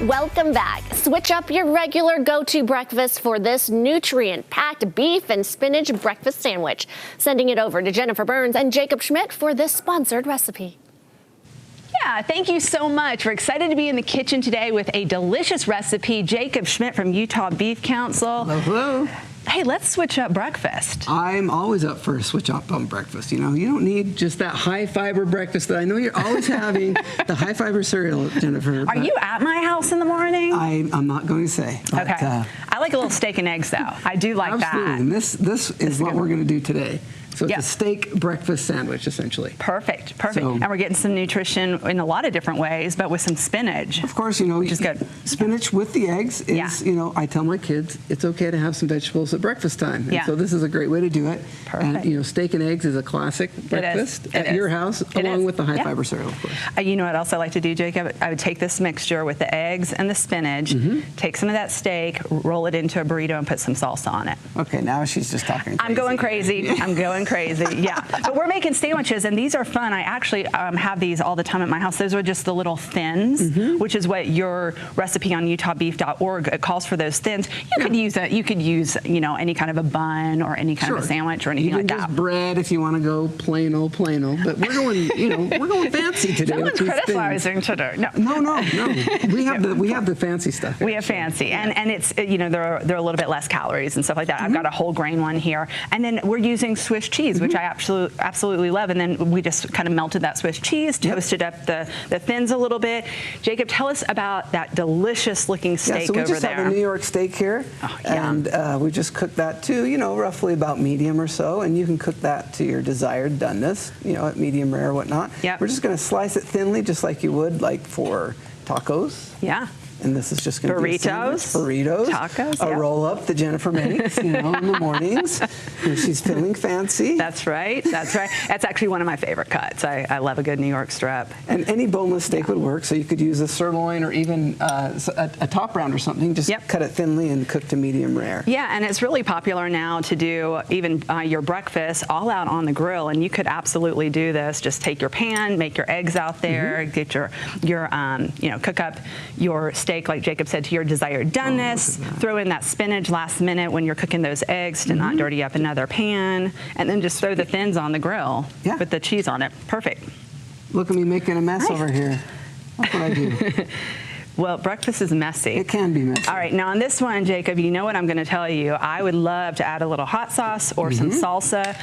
Welcome back. Switch up your regular go-to breakfast for this nutrient-packed beef and spinach breakfast sandwich. Sending it over to Jennifer Burns and Jacob Schmidt for this sponsored recipe. Yeah, thank you so much. We're excited to be in the kitchen today with a delicious recipe. Jacob Schmidt from Utah Beef Council. Hello, hello. Hey, let's switch up breakfast. I'm always up for a switch up on breakfast. You know, you don't need just that high fiber breakfast that I know you're always having, the high fiber cereal, Jennifer. Are you at my house in the morning? I'm not going to say. But, okay. I like a little steak and eggs, though. I do like absolutely. that. And this is what we're going to do today. So it's Yep. a steak breakfast sandwich, essentially. Perfect, perfect. So, and we're getting some nutrition in a lot of different ways, but with some spinach. Of course, you know, which is good. Spinach with the eggs is, you know, I tell my kids it's okay to have some vegetables at breakfast time. And so this is a great way to do it. Perfect. And, you know, steak and eggs is a classic breakfast at your house, along with the high fiber cereal, of course. You know what else I like to do, Jacob? I would take this mixture with the eggs and the spinach, take some of that steak, roll it into a burrito, and put some salsa on it. Okay, now she's just talking crazy. I'm going crazy. I'm going crazy. Yeah. But we're making sandwiches, and these are fun. I actually have these all the time at my house. Those are just the little thins, which is what your recipe on utahbeef.org it calls for. Those thins. You could use you could use, you know, any kind of a bun or any kind of a sandwich or anything even like that. Just bread if you want to go plain old. But we're going, you know, we're going fancy today. No one's criticizing today. No. We have the fancy stuff. We have fancy, and it's, you know, they're a little bit less calories and stuff like that. I've got a whole grain one here, and then we're using Swiss cheese, which I absolutely love. And then we just kind of melted that Swiss cheese, toasted up the thins a little bit. Jacob, tell us about that delicious looking steak over there. So we just have a New York steak here, and we just cooked that to, you know, roughly about medium or so, and you can cook that to your desired doneness, you know, at medium rare or whatnot. We're just going to slice it thinly, just like you would like for tacos. Yeah. And this is just going to be burritos, tacos, a roll up that Jennifer makes, you know, in the mornings. And she's feeling fancy. That's right. That's right. That's actually one of my favorite cuts. I love a good New York strip. And any boneless steak would work. So you could use a sirloin or even a top round or something. Just cut it thinly and cook to medium rare. Yeah, and it's really popular now to do even your breakfast all out on the grill. And you could absolutely do this. Just take your pan, make your eggs out there, get your you know, cook up your steak, like Jacob said, to your desired doneness. Throw in that spinach last minute when you're cooking those eggs to not dirty up another pan, and then just throw the thins on the grill with the cheese on it. Perfect. Look at me making a mess over here. That's what I do. Well, breakfast is messy. It can be messy. All right, now on this one, Jacob, you know what I'm going to tell you. I would love to add a little hot sauce or some salsa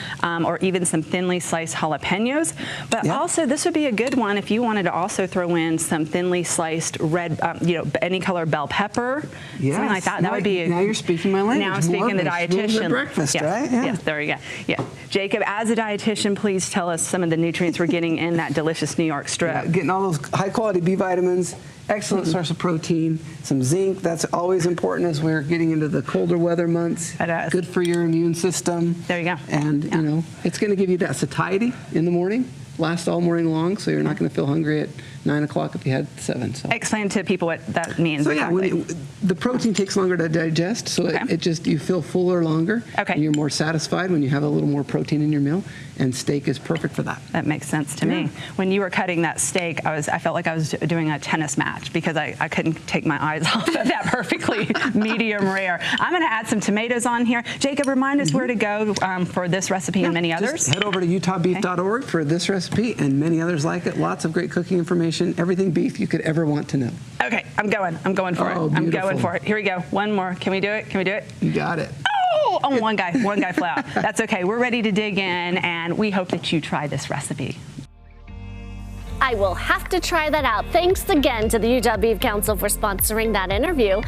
or even some thinly sliced jalapenos. But also, this would be a good one if you wanted to also throw in some thinly sliced red, you know, any color bell pepper, something like that. That would be. Now you're speaking my language. Now I'm speaking the dietitian. Breakfast, right? Yeah, there you go. Yeah, Jacob, as a dietitian, please tell us some of the nutrients we're getting in that delicious New York strip. Getting all those high quality B vitamins. Excellent source of protein, some zinc. That's always important as we're getting into the colder weather months. It is. Good for your immune system. There you go. And, you know, it's going to give you that satiety in the morning, last all morning long, so you're not going to feel hungry at 9 o'clock if you had 7. So. Explain to people what that means. So yeah, the protein takes longer to digest, so it just, you feel fuller longer. And you're more satisfied when you have a little more protein in your meal, and steak is perfect for that. That makes sense to me. When you were cutting that steak, I felt like I was doing a tennis match because I couldn't take my eyes off of that perfectly medium rare. I'm going to add some tomatoes on here. Jacob, remind us where to go for this recipe and many others. Just head over to utahbeef.org for this recipe and many others like it. Lots of great cooking information. Everything beef you could ever want to know. Okay, I'm going for it. I'm going for it. Here we go. One more. Can we do it? Can we do it? You got it. Oh, one guy flew out. That's okay. We're ready to dig in, and we hope that you try this recipe. I will have to try that out. Thanks again to the Utah Beef Council for sponsoring that interview.